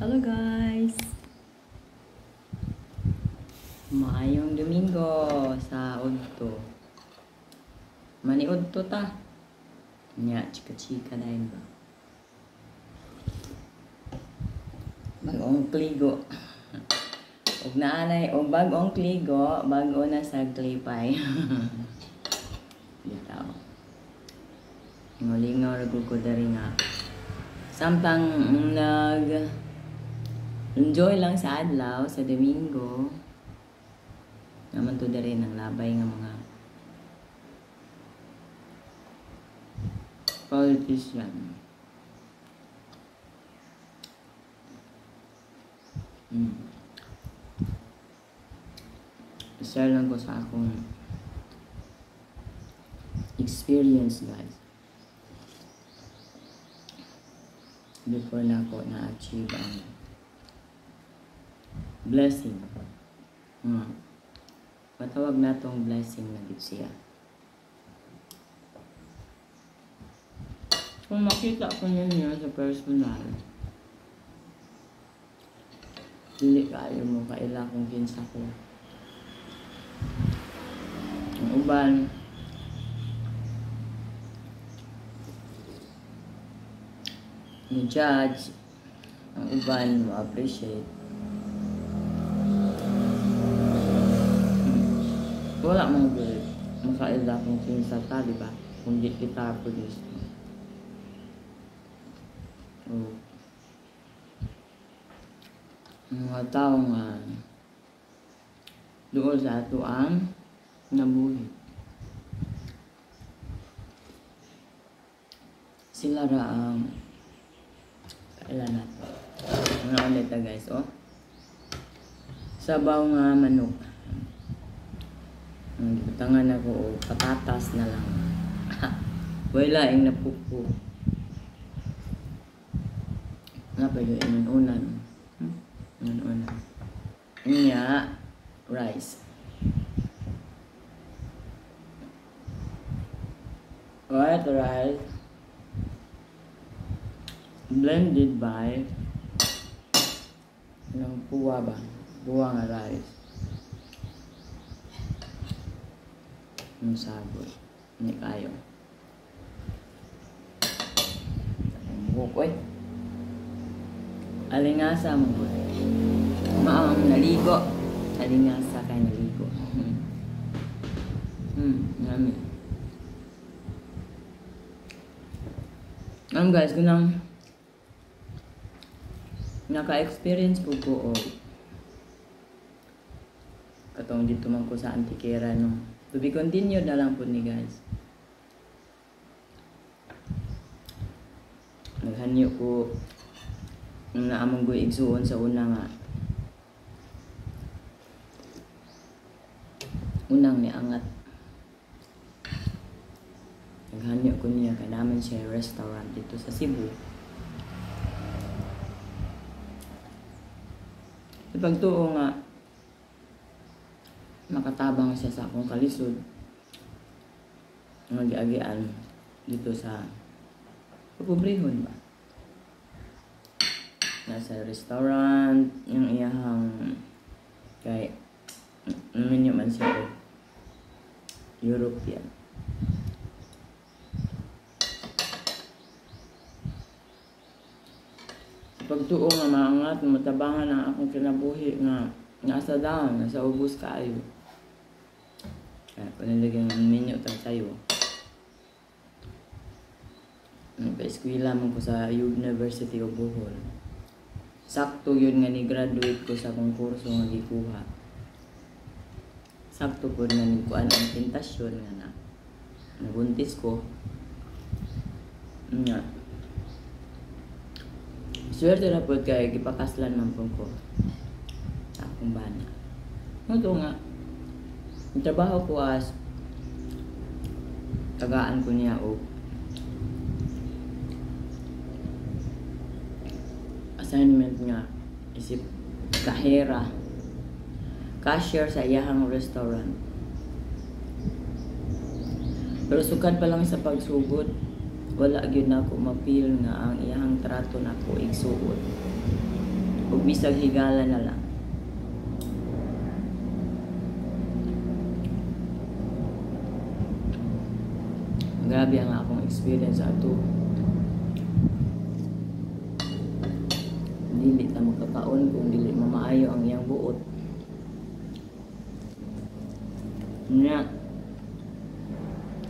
Hello guys! Maayong Domingo sa Udto. Mani Udto ta. Nya, chika-chika na yun ba? Bagong kligo. Huwag naanay, o bagong kligo, bago na sa klipay. Bitaw. Lingaw-lingaw, nagkukuda rin nga. Sampang enjoy lang sa adlaw, sa Domingo. Naman to rin ang labay ng mga politician. Share lang ko sa akong experience, guys. Before na ako na-achieve ang blessing. Patawag na tong blessing na dito siya. Kung makita ko niya sa personal, dili kayo mo kaila kung kinsa ko. Ang uban, ni-judge, ang uban ma-appreciate. Wala mong makaila kung kinsa ta, diba? Kung di kita produce. Oh. Mga tao nga doon sa ato ang nabuhi. Sila ra ang kailan nato. Mga ulit na guys, oh. Sabaw nga manok. Ang gibutangan ako, oh, patatas na lang. Wala yung napupo. Nga pa yung inunan. Inunan. Inya, rice. White rice. Blended by ng puwa ba? Puwa nga rice. Yung sabot. Hindi kayo. Ang buhok, eh. Alingasa mo ba? Maang naligo. Alingasa kay naligo. Nami. Guys, kunang naka-experience po o katong dito man ko sa Antiquera, no? To be continued na lang po ni guys. Naghanyo ko naamang ko igsuon sa unang ni angat. Naghanyo ko niya kay naman siya restaurant dito sa Cebu. Pagtuo nga makatabang siya sa akong kalisod mag-agian dito sa Pupubrihon ba, nasa restaurant yung iyahang kay menu man siya European. Pagtuo nga maangat, matabangan ang akong kinabuhi nga nasa down, nasa ubos kaayo. Kaya panilagyan ng menu tayo sa'yo. Nagpa-eskwila man ko sa University of Bohol. Sakto yun nga ni-graduate ko sa konkurso nga gikuha. Sakto po nga nikuan ang tentasyon nga na nabuntis ko. Nga. Swerte na po kaya gipakaslan man po ko sa akong bana. Ito nga, yung trabaho ko as tagaan ko niya o assignment nga isip kahera, cashier sa iyahang restaurant. Pero sukad pa lang sa pagsugod, wala gyud na ako mapil nga ang iyang trato na ako igsuot. bisag higala na lang. Grabe ang akong experience sa ato. Dili na makakaon kung dili mamaayo ang iyang buot. Nya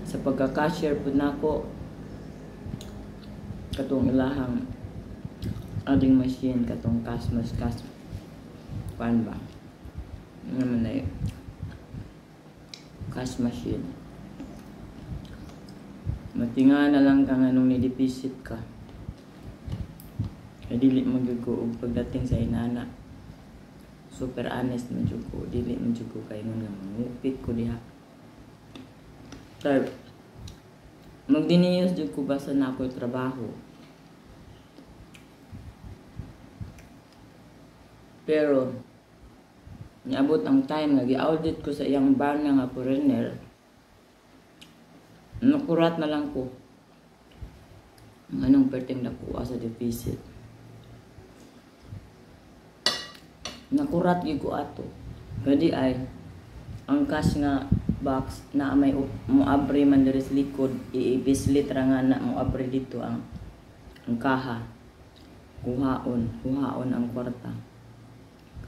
sa pagka-cashier pud nako katong ilahang adding machine katong cash kuan ba naman na cash machine. Matinga na lang kang anong nideposit ka. Kaya dili magyugo og pagdating sa inana. Super honest man jud ko, dili man jud ko kay nga mangupit ko diha. Third, magdiniyos jud ko basta na ako trabaho. Pero niabot ang time nga gi-audit ko sa iyang bana nga foreigner. Nakurat na lang ko anong perting nakuha sa deficit. Nakurat gyud ko ato. Kadi ay ang cash nga box na may moabri man diri sa likod, i-bislit ra nga na moabri dito ang kaha. Kuhaon ang kwarta.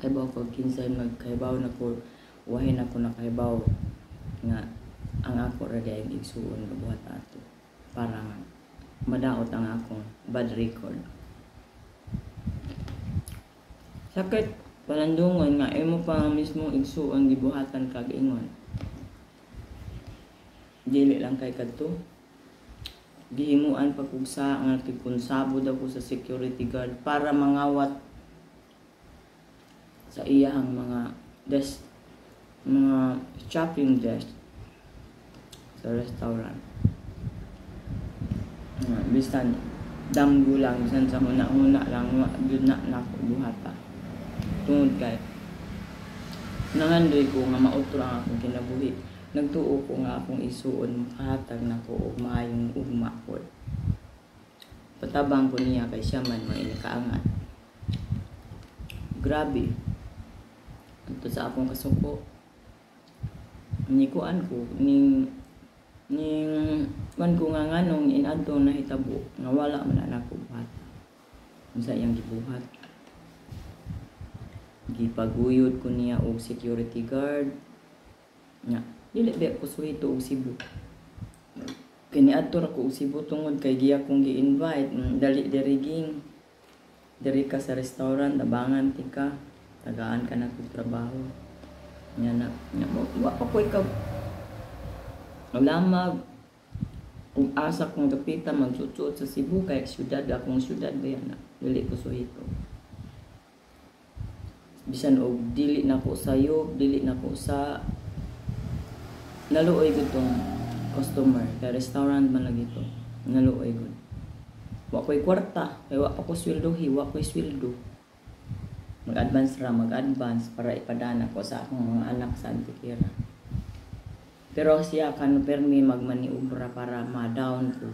Kaybaw ko kinsa magkaybaw na ko, wahin ako nakaybaw nga ang ako ra gyud igsuon gabuhat ato para nga madaot ang akong bad record. Sakit palandungon nga imo pa mismo igsuon gibuhatan kag ingon. Dili lang kay kadto. Gihimuan pa kog sa nga konsabo daw ko sa security guard para mangawat sa iyang mga shopping desk sa restaurant. Bisan damgo lang, bisan sa huna-huna lang, yun na ako buhata. Tungod kay nangandoy ko nga mautro ang akong kinabuhi. Nagtuo ko nga akong isuon, makahatag na ko og maayong ugma ko. Patabang ko niya kay siya man mainikaangat. Grabe. Ito sa akong kasuko. Nikuan ko, ning man ko nga nganong inadto na hitabo nga wala man na ako buhat. Unsa iyang gibuhat? Gipaguyod ko niya og security guard. Nya, dili ba ko suhito og Cebu. Kani adto ra ko og Cebu tungod kay giya kong gi-invite, dali diriging. Diri ka sa restaurant, tabangan tika, tagaan ka na kog trabaho. Nya na, wa pa ko ikaw lamag kung asa kong gapita magsusuot sa Cebu kay syudad akong syudad ba yan na dili ko suhito. Bisan og dili na ko sayo, dili na ko sa naluoy gud tong customer kay restaurant man lagi to. Naluoy gud. Wa ko'y kwarta, kay wa pa ko sweldohi, wa ko'y sweldo. Mag-advance para ipadana ko sa akong mga anak sa Antiquera. Pero siya kan permi magmaniubra para ma-down ko.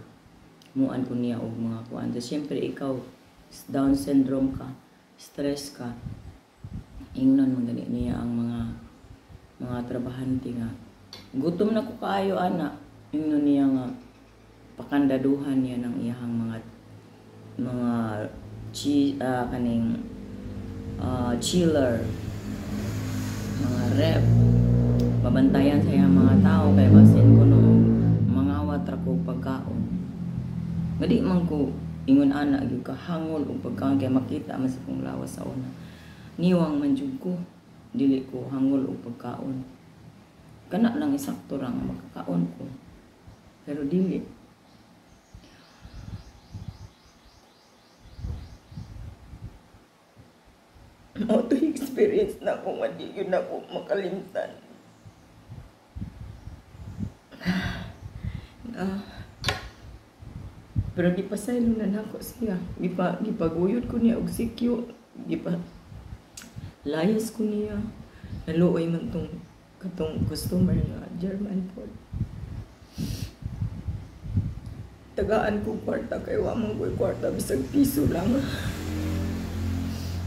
Muan ko niya og mga kuan. Siyempre ikaw Down syndrome ka, stress ka. Ingnon magani niya ang mga trabahante nga. Gutom na ko kaayo ana. Ingnon niya nga pakandaduhan niya ng iyang chiller, mga rep. Babantayan sa iyang mga tao kay basin ko no mangawat ra ko pagkaon. Gadi man ko ingon ana gyud kahangol og pagkaon kay makita man sa kong lawas sa una. Niwang man jud ko dili ko hangol og pagkaon. Kana lang isakto ra nga makakaon ko. Pero dili. Auto experience na ko nga di yun ako makalimtan. Pero di pa saylo na nako siya. Gipaguyod ko niya og sikyo. Layas ko niya. Naluoy man katong customer nga German po. Tagaan ko kwarta kay wa man ko'y kwarta bisag piso lang.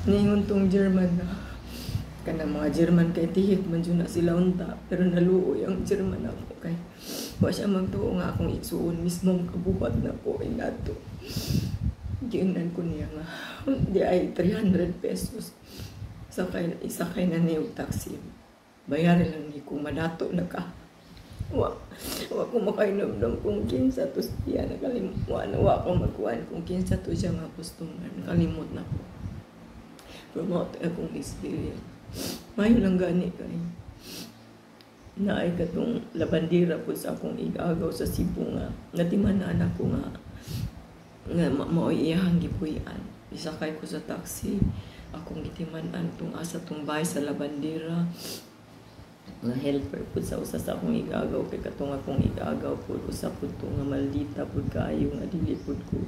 Ningon tong German na kanang mga German kay tihik man dyan na sila unta, pero naluoy ang German ako kay wa siya magtuo nga akong igsuon mismong kabuhat na ko inato. Giingnan ko niya nga di ay 300 pesos isakay na niyo taxi. Bayaran lang ni kung madato na ka. Wa ko makainomdom kung kinsa to siya nakalimot. Wa ko magkuhan kung kinsa to siya nga customer. Nakalimot na ko. Promote akong experience. Mayo lang gani kay naay katong labandira po sa akong igagaw sa Cebu nga natimanan ako nga maoy iyahang gipuy-an. Isakay ko sa taxi akong gitiman-an tong asa tong bahay sa labandira nga helper po sa usa sa akong igagaw kay katong akong igagaw po usa po to nga maldita po kaayo nga dili po ko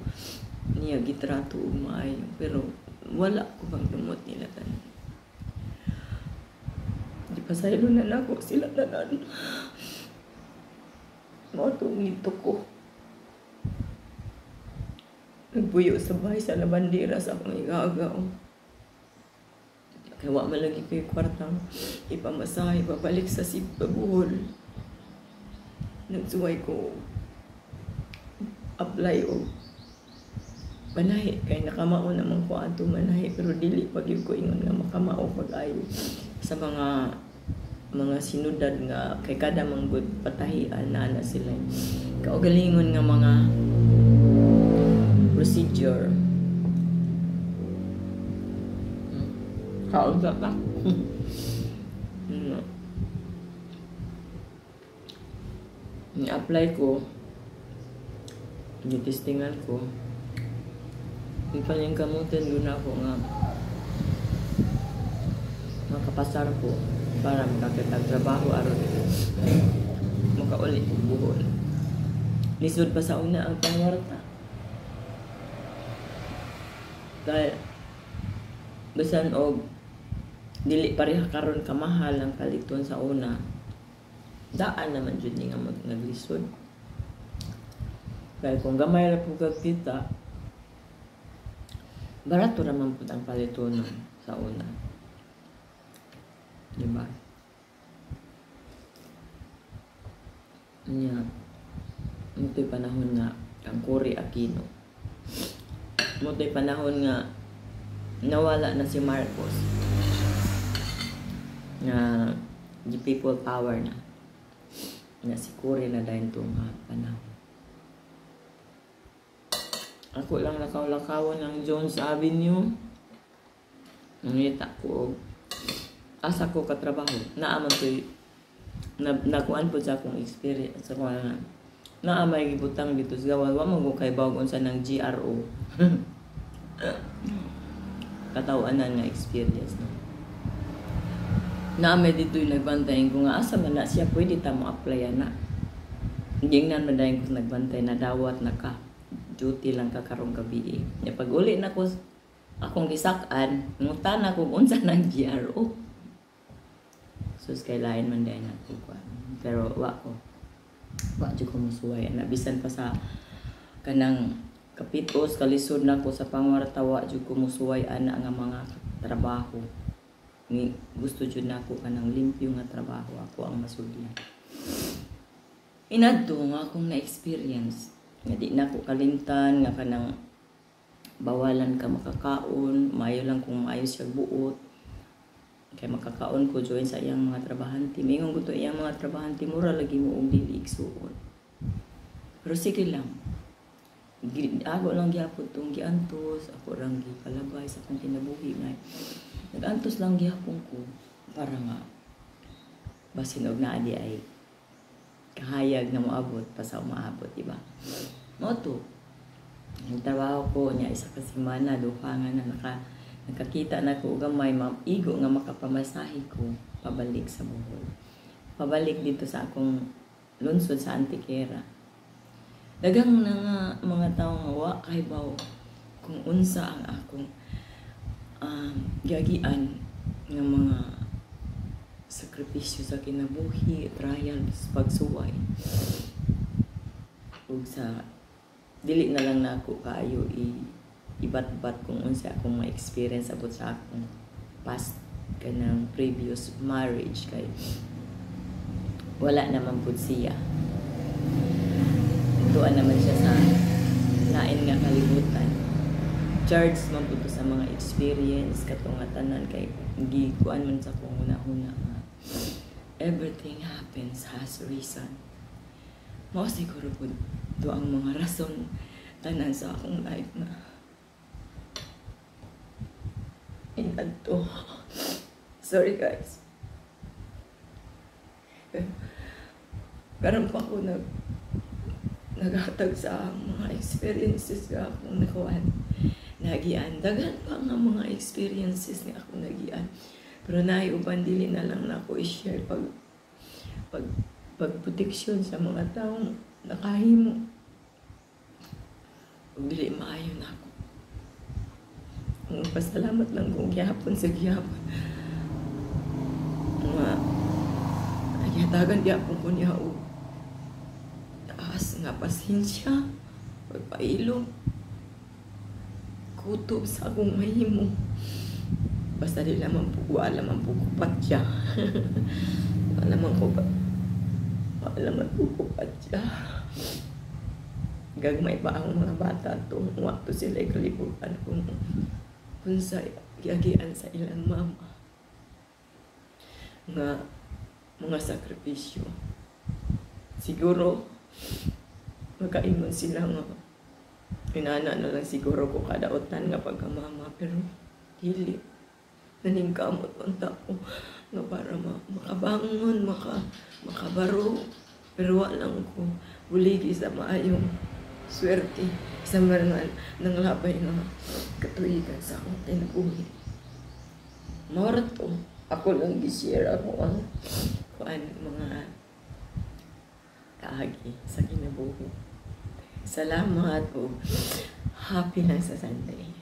niya gitrato og maayo pero wala ko bang dumot nila tanan. Di pasaylo na nako sila tanan. Mao tong ngito ko. Nagpuyo sa bahay sa labandira sa akong igagaw. Kaya wa man lagi ko yung kwartang ipamasahe, babalik sa Buhol. Nagsuway ko apply o manahi. Kaya nakamao naman ko ato manahi, pero dili pag yung ko ingon nga makamao pag-ayo sa mga sinudad nga kay kada manggod patahian na sila. Kaugalingon nga mga procedure. Kaunta ka. Ni-apply ko. Ni-testingan ko. Ipaling kamutin doon ako nga makapasar ko para makakitag-trabaho aron makaulit ang Buhol. Lisod pa sa una ang pangwarta. Dahil basan og dili pareha karon kamahal ang kaliton sa una. Daan naman jud ni nga naglisod. Kaya kung gamay ra pud kag kita, barato naman pud ang palitonon sa una. Diba? Nya, ito'y panahon nga ang Cory Aquino. Ito'y panahon nga nawala na si Marcos. Nga the people power na. Nga si Cory na dahil itong panahon. Ako lang lakaw-lakawon ng Jones Avenue. Nangita ko asa ko katrabaho. Naaman ko'y nakuan po sa akong experience. Sa kung naamay gibutang dito sa gawa. Wa mo kay bawag sa ng GRO. Katawanan nga experience. No? Naamay dito yung nagbantayin ko nga asa man na siya pwede ta mo applyan na. Hindi nga madayin ko nagbantay na dawat na ka. Duty lang ka karong gabi. Pag uli na ko akong gisakan, ngutan ako kung unsa ng GRO. Sus kay lain man dahil natin ko. Pero wa dyan ko musuway. Nabisan pa sa kanang kapitos, kalisod na ko sa pangwarta, wa dyan ko musuway ana nga mga trabaho. Gusto dyan na ko kanang limpyo nga trabaho. Ako ang masudlan. Inadto nga akong na-experience. Nga di na ko kalimtan, nga kanang bawalan ka makakaon, mayo lang kung maayo siya buot. Kaya makakaon ko join sa iyang mga trabahanti. Mingon ko to iyang mga trabahanti, mura lagi mo og dili igsuon. Pero sige lang. Ako lang gyapon tong giantos, ako lang gipalabay sa akong kinabuhi nga. Nag-antos lang gyapon ko para nga basin og naa di ay kahayag na moabot pa sa umaabot, diba? Mo to. Ang trabaho ko niya isa ka semana, duha nga na nakakita na ko gamay igo nga makapamasahe ko pabalik sa Bohol. Pabalik dito sa akong lungsod sa Antiquera. Dagang na nga mga tao nga wa kay baw kung unsa ang akong gagian nga mga sakripisyo sa kinabuhi, trials, pagsuway. Ug sa dili na lang nako kaayo ibat-bat kung unsa akong ma-experience abot sa akong past kanang previous marriage kay wala naman pud siya. Tuan naman siya sa lain nga kalibutan. Charge man pud ko sa mga experience katong nga tanan kay gikuan man sa kung una-una nga everything happens has reason. Mao siguro pud do ang mga rason tanan sa akong life na inadto. Sorry guys. Karon pa ako naghatag sa mga experiences nga akong nagian. Daghan pa nga mga experiences nga akong nagian. Pero naiuban dili na lang na ako i-share pagproteksyon sa mga taong nakahimo. Kung dili maayo na ako. Pasalamat lang kung gihapon sa gihapon. Nagyatagan di ako ko niya o taas nga pasensya, pagpailog, kutob sa akong mahimo. Basta di naman po, wala man po kupat siya. Wala man po kupat siya. Gagmay pa ang mga bata to. Wakto sila ikalibutan kung sa giagian sa ilang mama. Nga mga sakripisyo. Siguro, magkaingon sila nga inana na lang siguro ko kadautan nga pagkamama. Pero, dili. Naningkamot ang tao nga para makabangon, makabaro. Pero walang ko buligi sa maayong swerte sa mga nanglabay nga katuigan sa akong kinabuhi. Marto, ako lang gi-share ako ang mga kaagi sa kinabuhi. Salamat po. Happy lang sa Sunday.